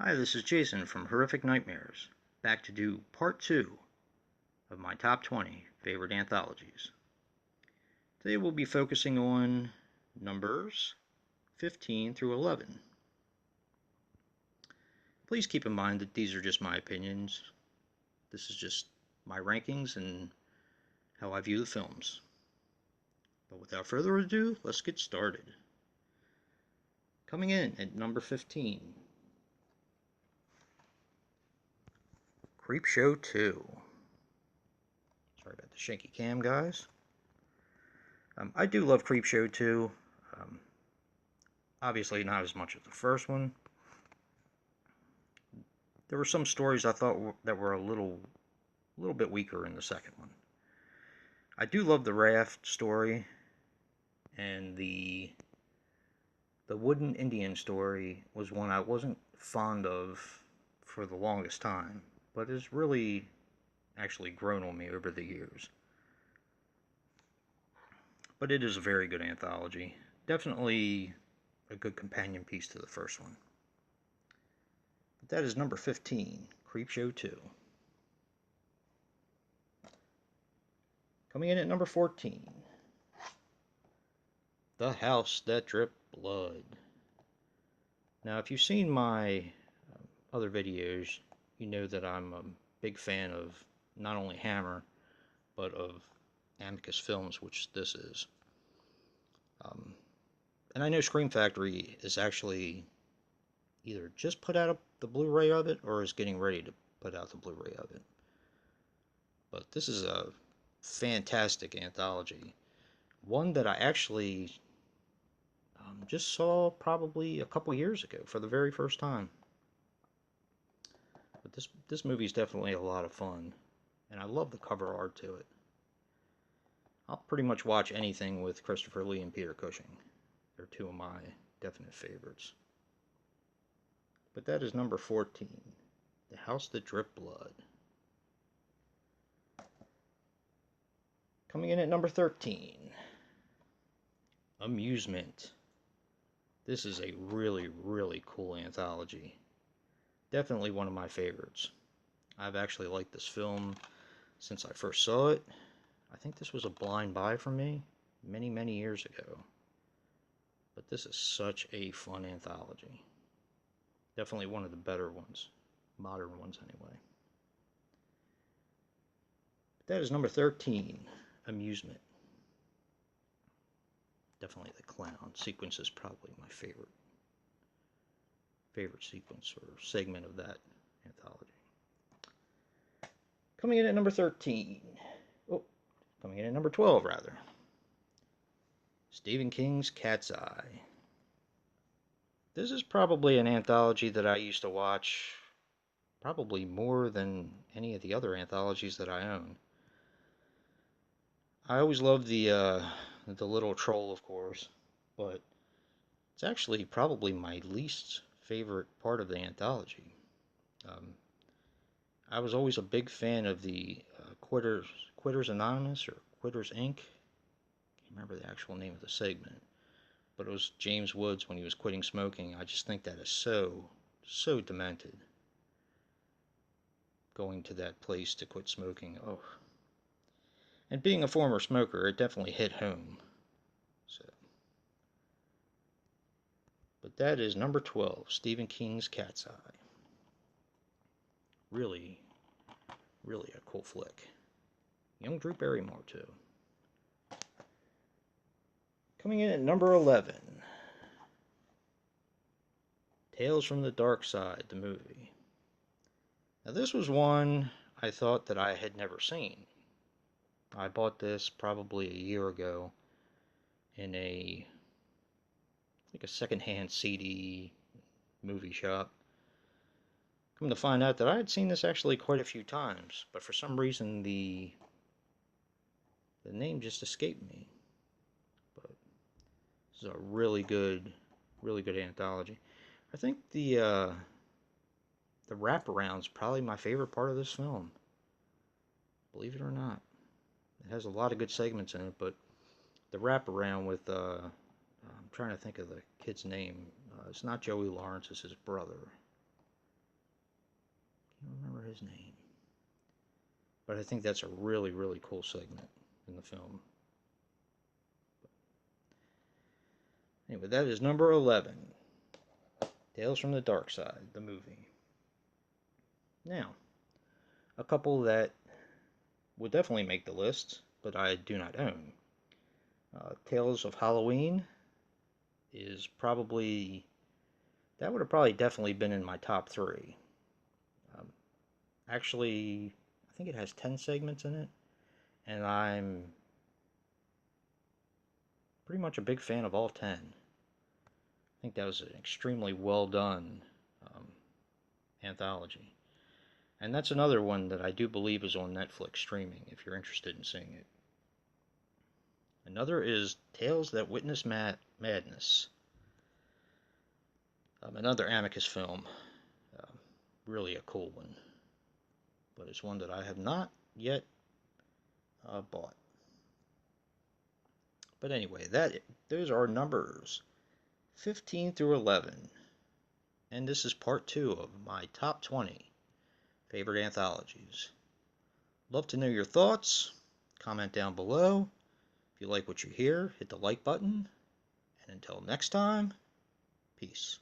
Hi, this is Jason from Horrific Nightmares, back to do part 2 of my top 20 favorite anthologies. Today we'll be focusing on numbers 15 through 11. Please keep in mind that these are just my opinions. This is just my rankings and how I view the films. But without further ado, let's get started. Coming in at number 15, Creepshow 2. Sorry about the shaky cam, guys. I do love Creepshow 2. Um, Obviously not as much as the first one. There were some stories I thought that were a little bit weaker in the second one. I do love the raft story, and the wooden Indian story was one I wasn't fond of for the longest time, but has really actually grown on me over the years. But it is a very good anthology. Definitely a good companion piece to the first one. But that is number 15, Creepshow 2. Coming in at number 14, The House That Dripped Blood. Now, if you've seen my other videos, you know that I'm a big fan of not only Hammer, but of Amicus Films, which this is. And I know Scream Factory is actually either just put out the Blu-ray of it or is getting ready to put out the Blu-ray of it. But this is a fantastic anthology. One that I actually just saw probably a couple years ago for the very first time. But this movie is definitely a lot of fun, and I love the cover art to it. I'll pretty much watch anything with Christopher Lee and Peter Cushing. They're two of my definite favorites. But that is number 14, The House That Dripped Blood. Coming in at number 13, Amusement. This is a really cool anthology. Definitely one of my favorites. I've actually liked this film since I first saw it. I think this was a blind buy for me many years ago. But this is such a fun anthology. Definitely one of the better ones. Modern ones, anyway. But that is number 13, Amusement. Definitely the clown sequence is probably my favorite sequence or segment of that anthology. Coming in at number 13. Oh, coming in at number 12, rather. Stephen King's Cat's Eye. This is probably an anthology that I used to watch probably more than any of the other anthologies that I own. I always loved the little troll, of course, but it's actually probably my least favorite part of the anthology. I was always a big fan of the Quitters Anonymous or Quitters Inc. Can't remember the actual name of the segment, but it was James Woods when he was quitting smoking. I just think that is so demented. Going to that place to quit smoking. Oh. And being a former smoker, it definitely hit home. So, but that is number 12, Stephen King's Cat's Eye. Really a cool flick. Young Drew Barrymore, too. Coming in at number 11, Tales from the Darkside, the movie. Now, this was one I thought that I had never seen. I bought this probably a year ago in a secondhand CD movie shop. Come to find out that I had seen this actually quite a few times, but for some reason the name just escaped me. But this is a really good anthology. I think the wraparound's probably my favorite part of this film. Believe it or not. It has a lot of good segments in it, but the wraparound with I'm trying to think of the kid's name. It's not Joey Lawrence, it's his brother. his name. But I think that's a really, really cool segment in the film. Anyway, that is number 11. Tales from the Darkside, the movie. Now, a couple that would definitely make the list, but I do not own. Tales of Halloween is probably, that would have probably definitely been in my top 3. Actually, I think it has 10 segments in it, and I'm pretty much a big fan of all 10. I think that was an extremely well done anthology. And that's another one that I do believe is on Netflix streaming, if you're interested in seeing it. Another is Tales That Witness Madness. Another Amicus film. Really a cool one. But it's one that I have not yet bought. But anyway, those are numbers 15 through 11. And this is part 2 of my top 20 favorite anthologies. Love to know your thoughts. Comment down below. If you like what you hear, hit the like button. And until next time, peace.